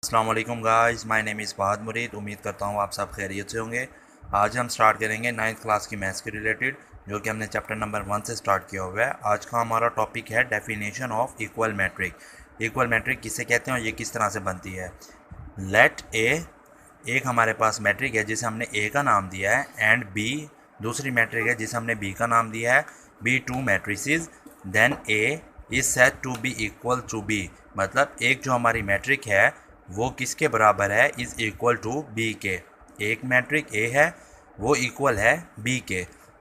अस्सलाम वालेकुम guys, my name is Fahad Murid. उम्मीद करता हूँ आप सब खैरियत से होंगे। आज हम स्टार्ट करेंगे 9th क्लास की मैथ्स के रिलेटेड, जो कि हमने चैप्टर नंबर 1 से स्टार्ट किया हुआ है। आज का हमारा टॉपिक है definition of equal matrix. Equal matrix किसे कहते हैं और ये किस तरह से बनती है। लेट ए, एक हमारे पास मैट्रिक है जिसे हमने ए का नाम दिया है, एंड बी दूसरी मैट्रिक है जिसे हमने बी का नाम दिया है। Be two matrices, then A is said to be equal to B. मतलब एक जो हमारी मैट्रिक है वो किसके बराबर है, इज़ इक्वल टू बी के। एक मैट्रिक ए है वो इक्वल है बी के,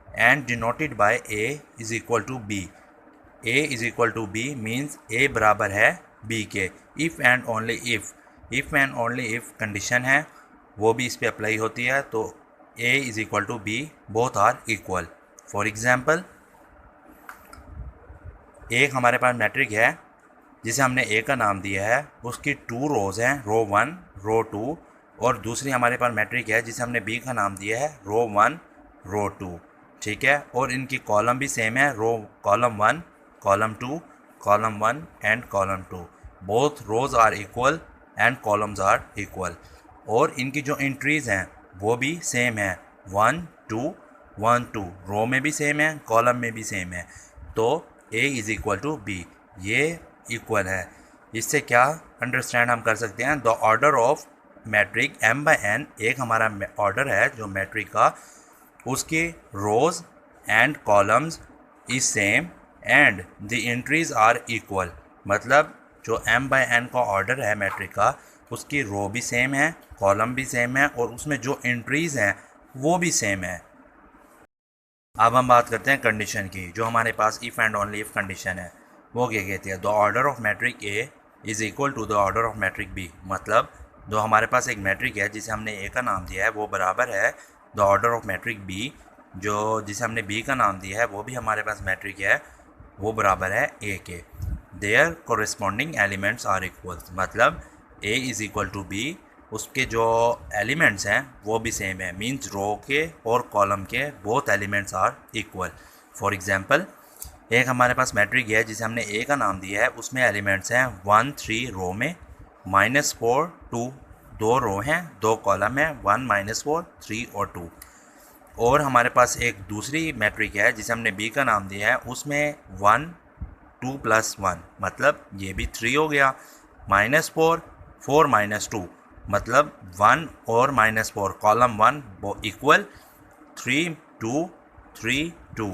and denoted by A is equal to B. A is equal to B means A बराबर है बी के। If and only if condition है वो भी इस पर अप्लाई होती है। तो A is equal to B, both are equal. For example, एक हमारे पास मैट्रिक है जिसे हमने ए का नाम दिया है, उसकी 2 रोज़ हैं, रो 1 रो 2, और दूसरी हमारे पास मैट्रिक है जिसे हमने बी का नाम दिया है, रो 1 रो 2। ठीक है, और इनकी कॉलम भी सेम है, row column 1 column 2 column 1 and column 2। Both rows are equal and columns are equal. और इनकी जो एंट्रीज़ हैं वो भी सेम है, 1 2 1 2। रो में भी सेम है, कॉलम में भी सेम है। तो A is equal to B, ये इक्वल है। इससे क्या अंडरस्टैंड हम कर सकते हैं, the order of matrix m by n, एक हमारा ऑर्डर है जो मैट्रिक का, उसके rows and columns is same and the entries are equal. मतलब जो m बाय n का ऑर्डर है मैट्रिक का, उसकी रो भी सेम है, कॉलम भी सेम है, और उसमें जो एंट्रीज हैं वो भी सेम है। अब हम बात करते हैं कंडीशन की। जो हमारे पास if and only if condition है वो क्या कहती है, the order of matrix A is equal to the order of matrix B. मतलब जो हमारे पास एक मैट्रिक है जिसे हमने ए का नाम दिया है वो बराबर है the order of matrix B, जो जिसे हमने बी का नाम दिया है वो भी हमारे पास मैट्रिक है, वो बराबर है ए के। Their corresponding elements are equal. मतलब A is equal to B, उसके जो एलिमेंट्स हैं वो भी सेम है, मींस रो के और कॉलम के both elements are equal. For example, एक हमारे पास मैट्रिक है जिसे हमने ए का नाम दिया है, उसमें एलिमेंट्स हैं 1 3 रो में, -4 2, 2 रो हैं 2 कॉलम हैं, 1 -4 3 और 2। और हमारे पास एक दूसरी मैट्रिक है जिसे हमने बी का नाम दिया है, उसमें 1 2 + 1, मतलब ये भी 3 हो गया, -4 4 -2, मतलब 1 और -4 कॉलम 1 वो इक्वल, 3 2 3 2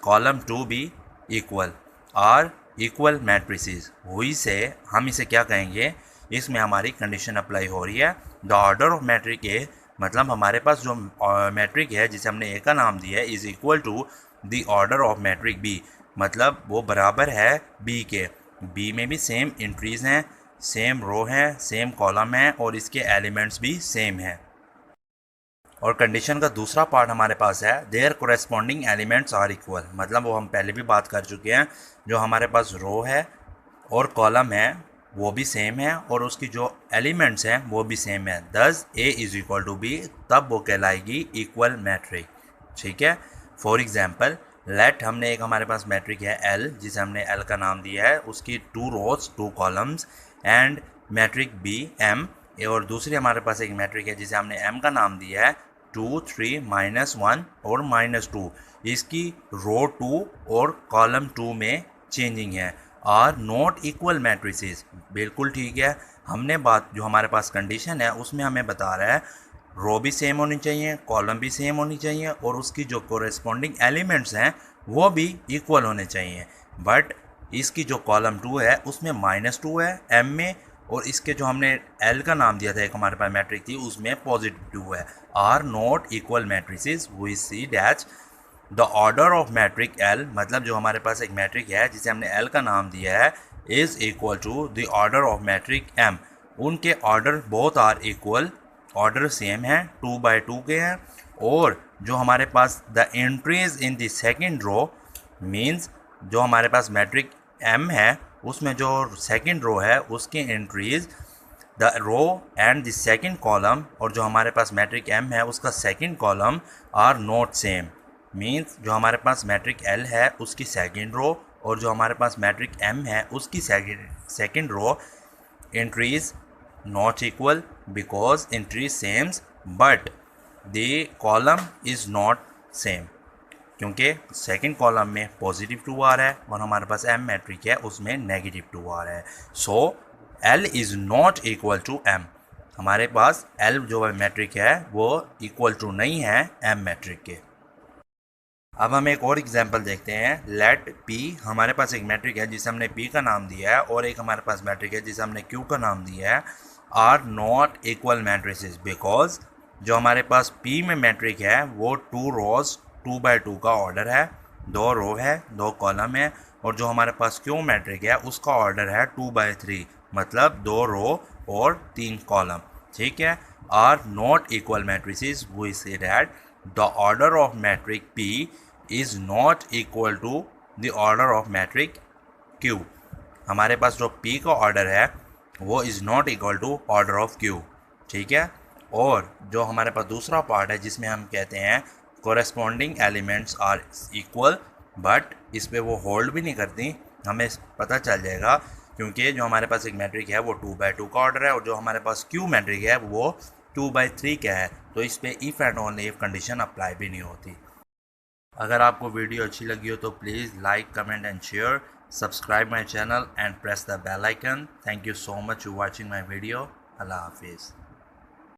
कॉलम 2 भी इक्वल, आर इक्वल मैट्रिसेस। हुई से हम इसे क्या कहेंगे, इसमें हमारी कंडीशन अप्लाई हो रही है, द ऑर्डर ऑफ मैट्रिक ए। मतलब हमारे पास जो मैट्रिक है जिसे हमने ए का नाम दिया है is equal to the order of matrix B. मतलब वो बराबर है बी के। बी में भी सेम एंट्रीज़ हैं, सेम रो है, सेम कॉलम है, और इसके एलिमेंट्स भी सेम हैं। और कंडीशन का दूसरा पार्ट हमारे पास है, their corresponding elements are equal. मतलब वो हम पहले भी बात कर चुके हैं, जो हमारे पास रो है और कॉलम है वो भी सेम है, और उसकी जो एलिमेंट्स हैं वो भी सेम है। Thus A is equal to B, तब वो कहलाएगी इक्वल मैट्रिक। ठीक है, फॉर एग्जांपल, लेट हमने एक हमारे पास मैट्रिक है एल, जिसे हमने एल का नाम दिया है, उसकी 2 rows 2 columns, and matrix B M. और दूसरी हमारे पास एक मैट्रिक है जिसे हमने एम का नाम दिया है, 2 3 -1 और -2। इसकी रो 2 और कॉलम 2 में चेंजिंग है, आर नॉट इक्वल मैट्रिसेस। बिल्कुल ठीक है, हमने बात जो हमारे पास कंडीशन है उसमें हमें बता रहा है रो भी सेम होनी चाहिए, कॉलम भी सेम होनी चाहिए, और उसकी जो कोरेस्पॉन्डिंग एलिमेंट्स हैं वो भी इक्वल होने चाहिए। बट इसकी जो कॉलम 2 है उसमें -2 है एम में, और इसके जो हमने एल का नाम दिया था एक हमारे पास मैट्रिक थी उसमें +2 है। Are not equal matrices, we see that the order of matrix L. मतलब जो हमारे पास एक मैट्रिक है जिसे हमने एल का नाम दिया है, is equal to the order of matrix M. उनके order both are equal, order same है, 2 × 2 के हैं। और जो हमारे पास the entries in the second row, means जो हमारे पास मैट्रिक एम है उसमें जो सेकेंड रो है उसकी entries, the row and the second column, और जो हमारे पास मैट्रिक एम है उसका second column are not same. Means जो हमारे पास मैट्रिक एल है उसकी सेकेंड रो और जो हमारे पास मैट्रिक एम है उसकी second row entries not equal because entry same but the column is not same, क्योंकि सेकंड कॉलम में पॉजिटिव 2 आ रहा है और हमारे पास एम मैट्रिक है उसमें नेगेटिव 2 आ रहा है। So L is not equal to M, हमारे पास एल जो मैट्रिक है वो इक्वल टू नहीं है एम मैट्रिक के। अब हम एक और एग्जांपल देखते हैं। लेट पी, हमारे पास एक मैट्रिक है जिसे हमने पी का नाम दिया है और एक हमारे पास मैट्रिक है जिसे हमने क्यू का नाम दिया है, are not equal matrices because जो हमारे पास पी में मैट्रिक है वो 2 रोज 2 बाई 2 का ऑर्डर है, 2 रो है 2 कॉलम है, और जो हमारे पास क्यू मैट्रिक है उसका ऑर्डर है 2 बाई 3, मतलब 2 रो और 3 कॉलम। ठीक है, are not equal matrices, we say that the order of metric P is not equal to the order of metric Q। हमारे पास जो P का ऑर्डर है वो is not equal to order of Q। ठीक है, और जो हमारे पास दूसरा पार्ट है जिसमें हम कहते हैं corresponding elements are equal, but इस पर वो होल्ड भी नहीं करती, हमें पता चल जाएगा क्योंकि जो हमारे पास एक मैट्रिक है वो 2 बाई 2 का ऑर्डर है और जो हमारे पास Q मैट्रिक है वो 2 बाई 3 का है, तो इस पर if and only if condition apply भी नहीं होती। अगर आपको वीडियो अच्छी लगी हो तो please like comment and share, subscribe my channel and press the bell icon. Thank you so much for watching my video. अल्लाह हाफिज़।